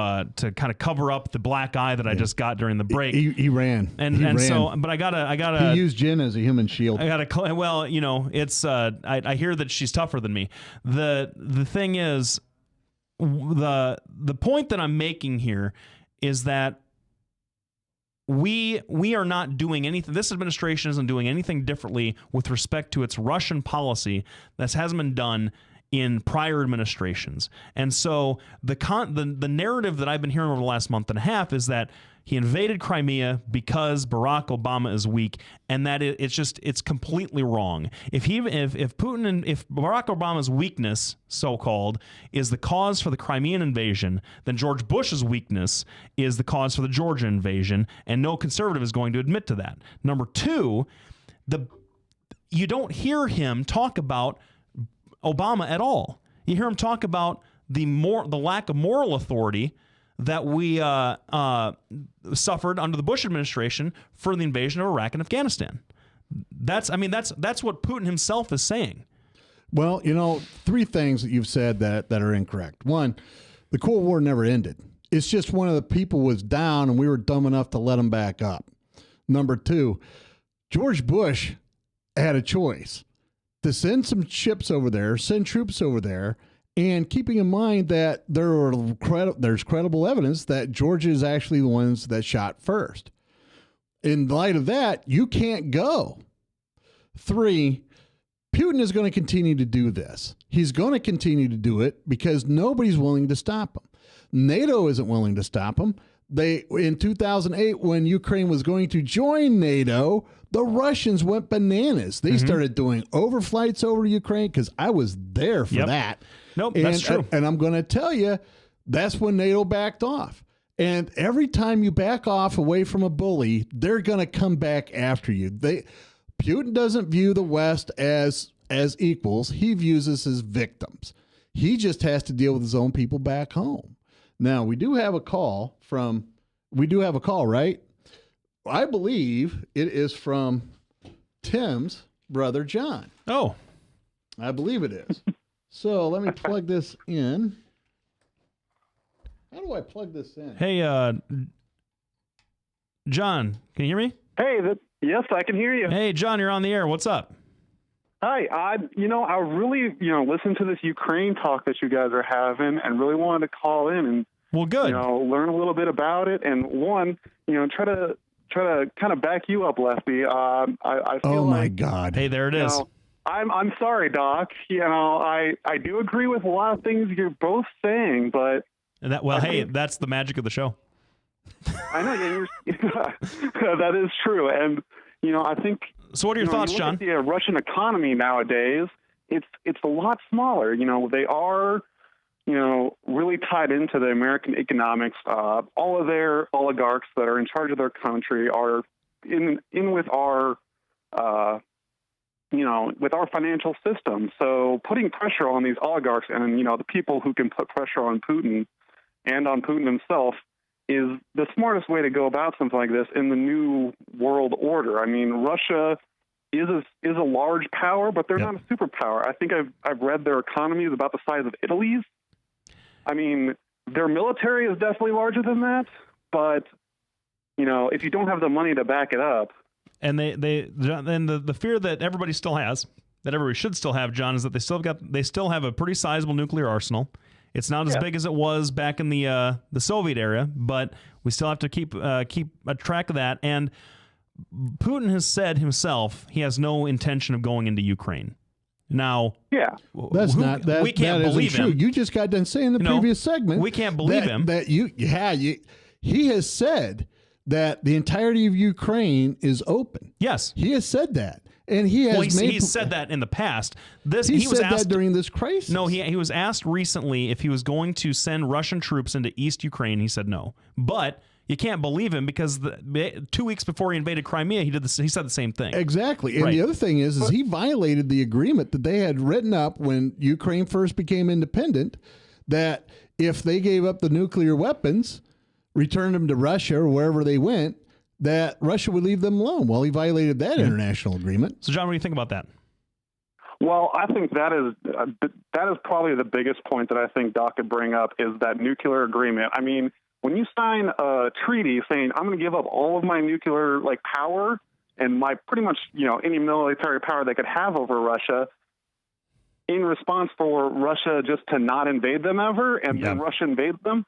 kind of cover up the black eye that I just got during the break. He ran. And ran. so, but I gotta. He used gin as a human shield. Well, you know, it's. I hear that she's tougher than me. The thing is, the point that I'm making here is that we are not doing anything. This administration isn't doing anything differently with respect to its Russian policy that hasn't been done in prior administrations. And so the narrative that I've been hearing over the last month and a half is that he invaded Crimea because Barack Obama is weak, and that it's completely wrong. If Putin and if Barack Obama's weakness, so-called, is the cause for the Crimean invasion, then George Bush's weakness is the cause for the Georgia invasion, and no conservative is going to admit to that. Number two, you don't hear him talk about Obama at all. You hear him talk about the lack of moral authority that we suffered under the Bush administration for the invasion of Iraq and Afghanistan. That's what Putin himself is saying. Well, you know, three things that you've said that are incorrect. One, the Cold War never ended. It's just one of the people was down and we were dumb enough to let him back up. Number two, George Bush had a choice to send some ships over there, send troops over there, and keeping in mind that there's credible evidence that Georgia is actually the ones that shot first. In light of that, you can't go. Three, Putin is going to continue to do this. He's going to continue to do it because nobody's willing to stop him. NATO isn't willing to stop him. In 2008, when Ukraine was going to join NATO, the Russians went bananas. They started doing overflights over Ukraine because I was there for that. Nope, that's true. And I'm going to tell you, that's when NATO backed off. And every time you back off away from a bully, they're going to come back after you. Putin doesn't view the West as equals. He views us as victims. He just has to deal with his own people back home. Now, we do have a call, right? I believe it is from Tim's brother, John. Oh. I believe it is. So let me plug this in. How do I plug this in? Hey, John, can you hear me? Hey, yes, I can hear you. Hey, John, you're on the air. What's up? Hi, I really, listened to this Ukraine talk that you guys are having and really wanted to call in and, good. Learn a little bit about it. And one, try to kind of back you up, Lefty. I feel oh my God. Hey, there it is. I'm sorry, Doc. I do agree with a lot of things you're both saying, but that's the magic of the show. I know, that is true, and I think. So, what are your thoughts, John? The Russian economy nowadays, it's a lot smaller. They are, really tied into the American economics. All of their oligarchs that are in charge of their country are in with our. With our financial system. So putting pressure on these oligarchs and, the people who can put pressure on Putin and on Putin himself is the smartest way to go about something like this in the new world order. I mean, Russia is a large power, but they're not a superpower. I think I've read their economy is about the size of Italy's. I mean, their military is definitely larger than that, but, if you don't have the money to back it up, and the fear that everybody still has, that everybody should still have, John, is that they still have a pretty sizable nuclear arsenal. It's not as big as it was back in the Soviet era, but we still have to keep a track of that. And Putin has said himself he has no intention of going into Ukraine. Now, we can't believe him. You just got done saying in the previous segment we can't believe him. He has said that the entirety of Ukraine is open. Yes, he has said that. And he's said that in the past. He was asked that during this crisis. No, he was asked recently if he was going to send Russian troops into East Ukraine. He said no. But you can't believe him because 2 weeks before he invaded Crimea, he said the same thing. Exactly. And the other thing is he violated the agreement that they had written up when Ukraine first became independent, that if they gave up the nuclear weapons, returned them to Russia or wherever they went, that Russia would leave them alone. Well, he violated that international agreement. So, John, what do you think about that? Well, I think that is probably the biggest point that I think Doc could bring up is that nuclear agreement. I mean, when you sign a treaty saying I'm going to give up all of my nuclear power and my pretty much any military power they could have over Russia, in response for Russia just to not invade them ever, and then Russia invades them.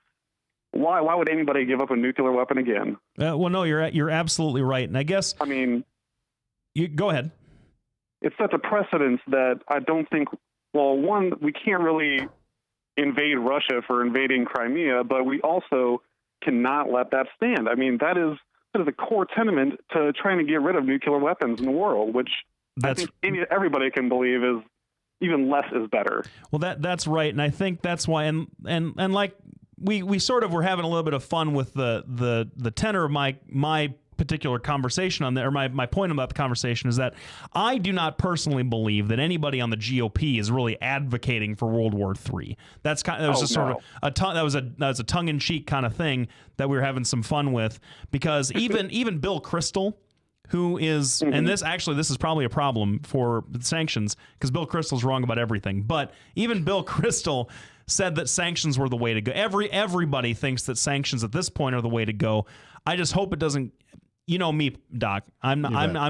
Why would anybody give up a nuclear weapon again? Well, no, you're absolutely right, and I guess you go ahead. It sets a precedence that I don't think. Well, one, we can't really invade Russia for invading Crimea, but we also cannot let that stand. I mean, that is a core tenement to trying to get rid of nuclear weapons in the world, which I think everybody can believe is even less is better. Well, that's right, and I think that's why, and like. We sort of were having a little bit of fun with the tenor of my particular conversation on that, or my point about the conversation is that I do not personally believe that anybody on the GOP is really advocating for World War III. That was a tongue-in-cheek kind of thing that we were having some fun with, because even Bill Kristol, who is, and this is probably a problem for sanctions because Bill Kristol's wrong about everything, but even Bill Kristol said that sanctions were the way to go. Everybody thinks that sanctions at this point are the way to go. I just hope it doesn't. You know me, Doc. I'm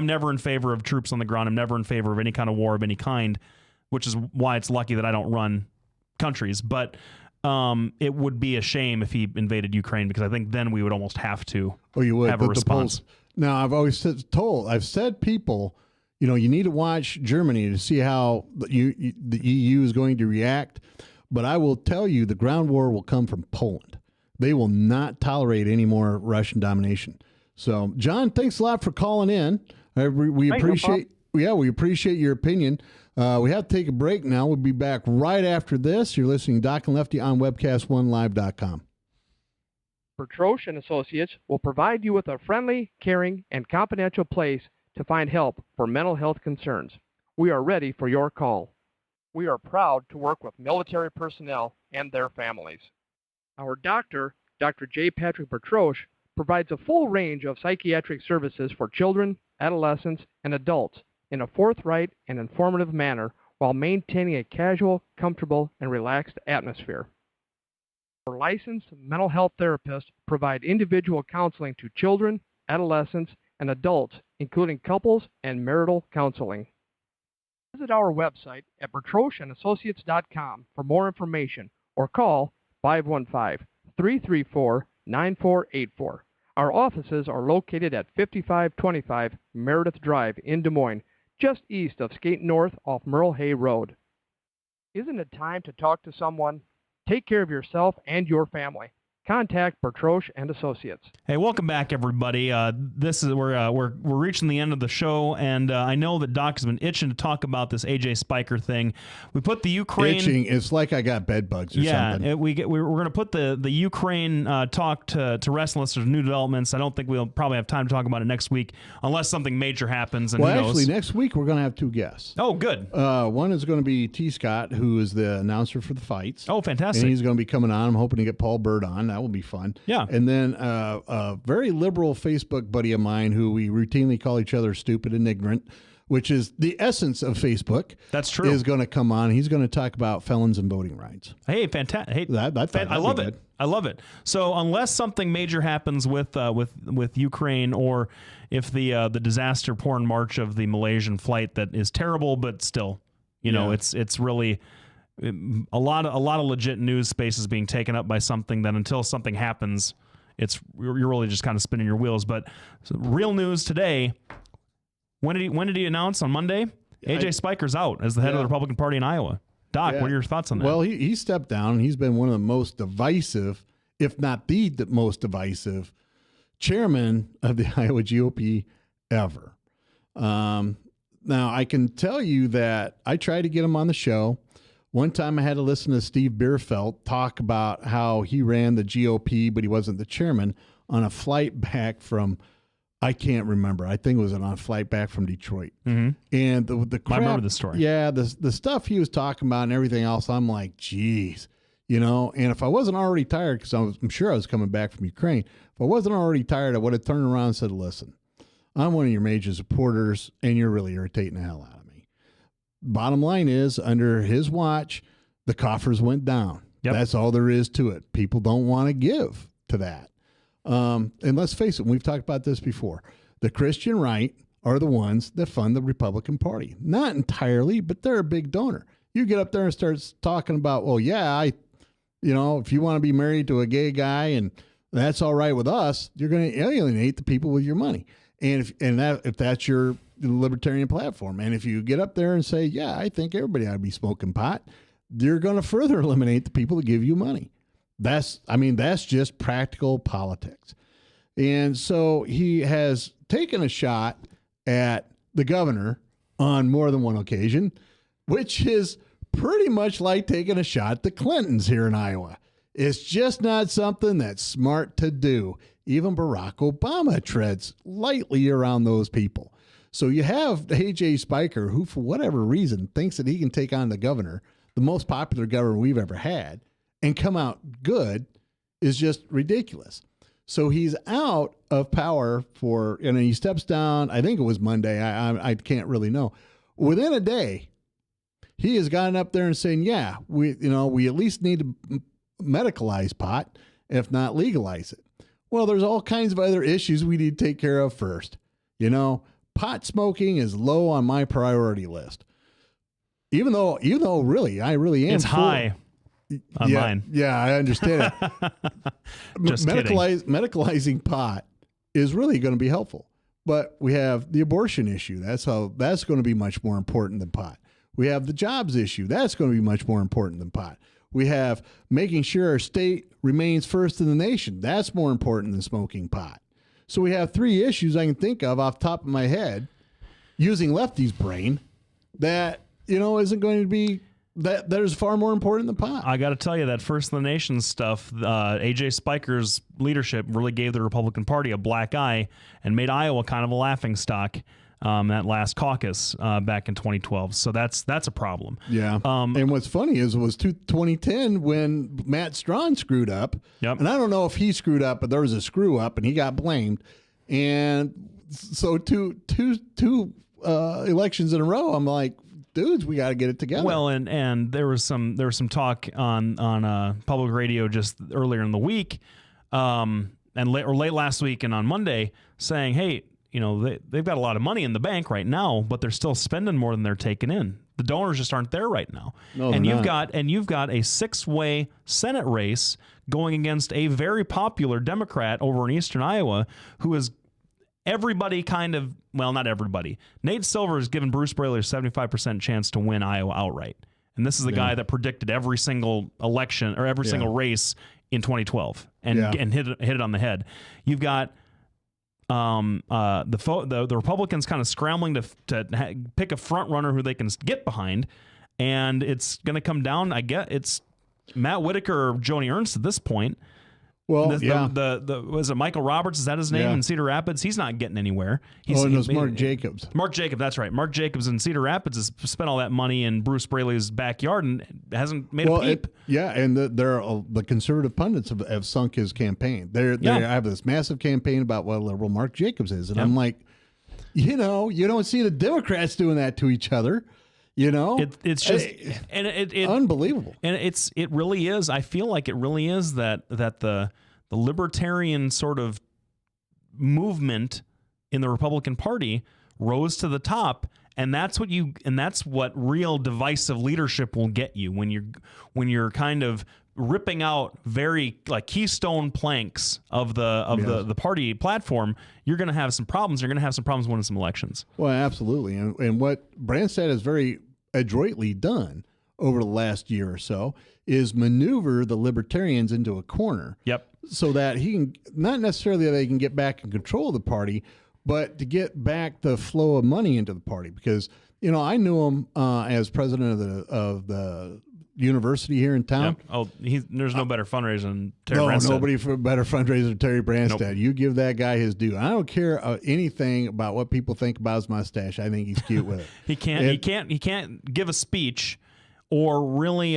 never in favor of troops on the ground. I'm never in favor of any kind of war of any kind, which is why it's lucky that I don't run countries. But it would be a shame if he invaded Ukraine, because I think then we would almost have to have a response. Now, I've always said people, you need to watch Germany to see how the EU is going to react. But I will tell you, the ground war will come from Poland. They will not tolerate any more Russian domination. So, John, thanks a lot for calling in. We appreciate your opinion. We have to take a break now. We'll be back right after this. You're listening to Doc and Lefty on webcast1live.com. Bertroche and Associates will provide you with a friendly, caring, and confidential place to find help for mental health concerns. We are ready for your call. We are proud to work with military personnel and their families. Our doctor, Dr. J. Patrick Bertroche, provides a full range of psychiatric services for children, adolescents, and adults in a forthright and informative manner while maintaining a casual, comfortable, and relaxed atmosphere. Our licensed mental health therapists provide individual counseling to children, adolescents, and adults, including couples and marital counseling. Visit our website at bertrocheandassociates.com for more information or call 515-334-9484. Our offices are located at 5525 Meredith Drive in Des Moines, just east of Skate North off Merle Hay Road. Isn't it time to talk to someone? Take care of yourself and your family. Contact Bertroche and Associates. Hey, welcome back, everybody. We're reaching the end of the show, and I know that Doc has been itching to talk about this AJ Spiker thing. We put the Ukraine itching. It's like I got bed bugs or something. Yeah, we're going to put the Ukraine talk to rest unless there's new developments. I don't think we'll probably have time to talk about it next week unless something major happens. And actually, next week we're going to have two guests. Oh, good. One is going to be T. Scott, who is the announcer for the fights. Oh, fantastic! And he's going to be coming on. I'm hoping to get Paul Bird on. That will be fun. Yeah. And then a very liberal Facebook buddy of mine who we routinely call each other stupid and ignorant, which is the essence of Facebook. That's true. Is going to come on. He's going to talk about felons and voting rights. Hey, fantastic! Hey, I love it. I love it. So unless something major happens with Ukraine, or if the disaster porn march of the Malaysian flight that is terrible, but still, it's really a lot of legit news space is being taken up by something that until something happens, you're really just kind of spinning your wheels. But real news today. When did he announce on Monday? AJ Spiker's out as the head of the Republican Party in Iowa. Doc, what are your thoughts on that? Well, he stepped down. He's been one of the most divisive, if not the most divisive, chairman of the Iowa GOP ever. Now, I can tell you that I tried to get him on the show. One time I had to listen to Steve Bierfeld talk about how he ran the GOP, but he wasn't the chairman, on a flight back from, I can't remember. I think it was on a flight back from Detroit. Mm-hmm. And the crap, I remember the story. Yeah, the stuff he was talking about and everything else, I'm like, geez. And if I wasn't already tired, because I'm sure I was coming back from Ukraine, if I wasn't already tired, I would have turned around and said, listen, I'm one of your major supporters, and you're really irritating the hell out of me. Bottom line is, under his watch, the coffers went down. Yep. That's all there is to it. People don't want to give to that. And let's face it, we've talked about this before. The Christian right are the ones that fund the Republican Party. Not entirely, but they're a big donor. You get up there and start talking about, well, yeah, if you want to be married to a gay guy and that's all right with us, you're going to alienate the people with your money. And if that's your libertarian platform. And if you get up there and say, yeah, I think everybody ought to be smoking pot, you're going to further eliminate the people that give you money. That's just practical politics. And so he has taken a shot at the governor on more than one occasion, which is pretty much like taking a shot at the Clintons here in Iowa. It's just not something that's smart to do. Even Barack Obama treads lightly around those people. So you have AJ Spiker, who for whatever reason thinks that he can take on the governor, the most popular governor we've ever had, and come out good, is just ridiculous. So he's out of power he steps down. I think it was Monday. I can't really know. Within a day, he has gotten up there and saying, yeah, we at least need to medicalize pot, if not legalize it. Well, there's all kinds of other issues we need to take care of first. Pot smoking is low on my priority list. Even though really, I really am. It's high. On mine. Yeah, I understand it. Medicalizing pot is really going to be helpful. But we have the abortion issue. That's going to be much more important than pot. We have the jobs issue. That's going to be much more important than pot. We have making sure our state remains first in the nation. That's more important than smoking pot. So we have three issues I can think of off the top of my head, using Lefty's brain, that isn't going to be that is far more important than pot. I got to tell you, that First in the Nation stuff, AJ Spiker's leadership really gave the Republican Party a black eye and made Iowa kind of a laughingstock. That last caucus back in 2012. So that's a problem. Yeah. And what's funny is it was 2010 when Matt Strawn screwed up. Yep. And I don't know if he screwed up, but there was a screw up and he got blamed. And so two elections in a row, I'm like, dudes, we got to get it together. Well, and there was some talk on public radio just earlier in the week, and late last week and on Monday, saying, hey, they've got a lot of money in the bank right now, but they're still spending more than they're taking in. The donors just aren't there right now. No, and you've got a 6-way Senate race going against a very popular Democrat over in eastern Iowa, who is everybody not everybody. Nate Silver has given Bruce Braley a 75% chance to win Iowa outright. And this is the guy that predicted every single election or every single race in 2012 and hit it on the head. You've got the Republicans kind of scrambling to pick a front runner who they can get behind, and it's going to come down. I guess it's Matt Whitaker or Joni Ernst at this point. Well, was it Michael Roberts? Is that his name in Cedar Rapids? He's not getting anywhere. It's Mark Jacobs. Mark Jacobs, that's right. Mark Jacobs in Cedar Rapids has spent all that money in Bruce Braley's backyard and hasn't made a peep. And the conservative pundits have sunk his campaign. They have this massive campaign about what a liberal Mark Jacobs is, and I'm like, You don't see the Democrats doing that to each other. It's just and it unbelievable. And it really is. I feel like it really is that the libertarian sort of movement in the Republican Party rose to the top, and that's what real divisive leadership will get you when you're kind of ripping out very like keystone planks of the party platform. You're going to have some problems. You're going to have some problems winning some elections. Well, absolutely. And what Branstad has very adroitly done over the last year or so is maneuver the libertarians into a corner. Yep. So that he can, not necessarily that they can get back in control of the party, but to get back the flow of money into the party. Because, I knew him as president of the university here in town. Yep. Oh, there's no better fundraiser than Terry No, Branstad. nobody for better fundraiser than Terry Branstad. Nope. You give that guy his due. I don't care anything about what people think about his mustache. I think he's cute with it. He can't give a speech or really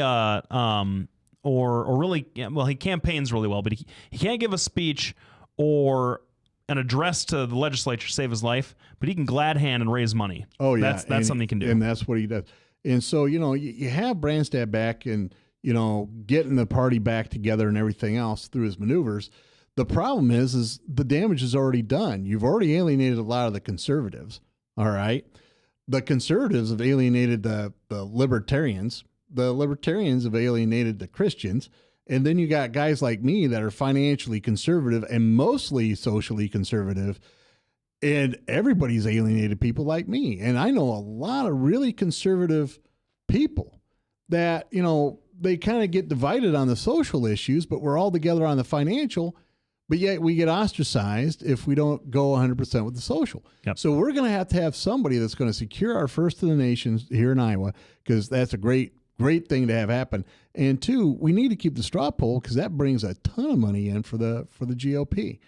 he campaigns really well, but he can't give a speech or an address to the legislature to save his life, but he can glad hand and raise money. Oh yeah, that's something he can do, and that's what he does. And so you have Branstad back, and getting the party back together and everything else through his maneuvers. The problem is the damage is already done. You've already alienated a lot of the conservatives. All right, the conservatives have alienated the libertarians. The libertarians have alienated the Christians. And then you got guys like me that are financially conservative and mostly socially conservative. And everybody's alienated people like me. And I know a lot of really conservative people that, they kind of get divided on the social issues, but we're all together on the financial. But yet we get ostracized if we don't go 100% with the social. Yep. So we're going to have somebody that's going to secure our first of the nation here in Iowa, because that's a great thing to have happen. And two, we need to keep the straw poll because that brings a ton of money in for the GOP.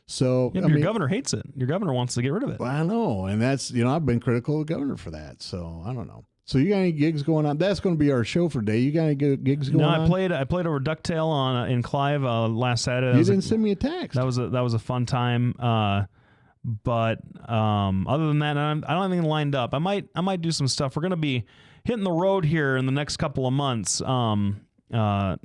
So your governor hates it. Your governor wants to get rid of it. Well, I know, and that's I've been critical of the governor for that. So I don't know. So you got any gigs going on? That's going to be our show for today. You got any gigs going on? No, I played over Ducktail in Clive last Saturday. You didn't send me a text. That was a fun time. But other than that, I don't have anything lined up. I might do some stuff. We're going to be hitting the road here in the next couple of months. My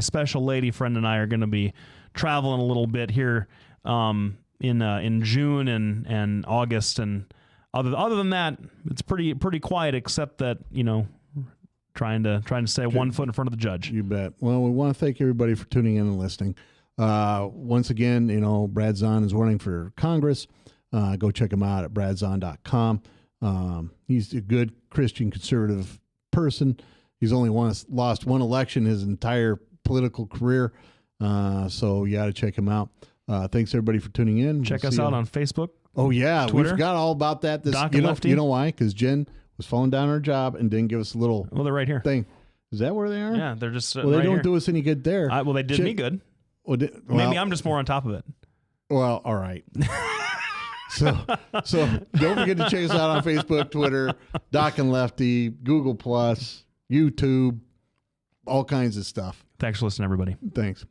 special lady friend and I are going to be traveling a little bit here in June and August, and other than that, it's pretty quiet, except that trying to stay one foot in front of the judge. You bet. Well, we want to thank everybody for tuning in and listening. Once again, Brad Zahn is running for Congress. Go check him out at bradzahn.com. He's a good Christian conservative person. He's only lost one election his entire political career. So you got to check him out. Thanks everybody for tuning in. Check us out on Facebook. Oh yeah. Twitter. We forgot all about that. Lefty. You know why? Because Jen was falling down her job and didn't give us a little Well, they're right here. thing. Is that where they are? Yeah, they're just well, they right don't here. do us any good there. Well, they did me good. Maybe I'm just more on top of it. Well, all right. So don't forget to check us out on Facebook, Twitter, Doc and Lefty, Google Plus, YouTube, all kinds of stuff. Thanks for listening, everybody. Thanks.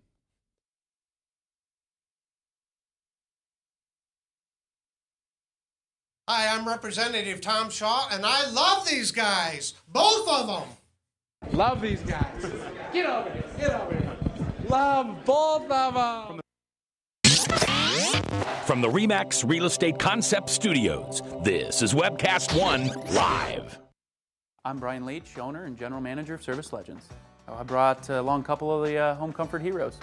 Hi, I'm Representative Tom Shaw, and I love these guys. Both of them. Love these guys. Get over here. Get over here. Love both of them. From the RE/MAX Real Estate Concept Studios, this is Webcast One Live. I'm Brian Leach, owner and general manager of Service Legends. I brought along a couple of the home comfort heroes.